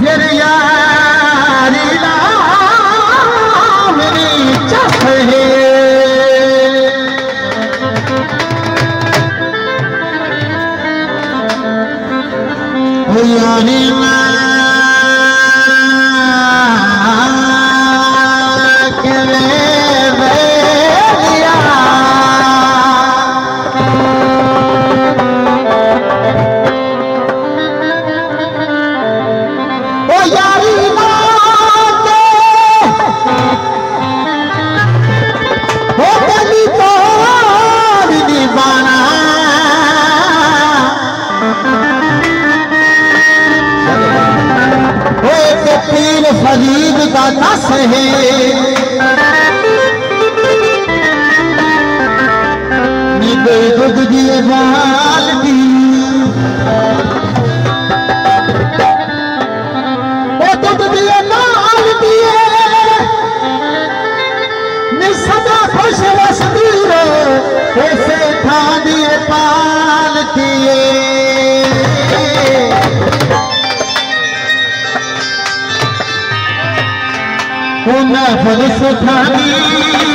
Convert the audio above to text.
फिर यारी मेरी चख है यारी फरीद का दस है दूध दिए बाल दी वो दूध दिए बाल दिए सदा खुश वसती रो ऐसे खा दिए पाल दिए महफिल सुखानी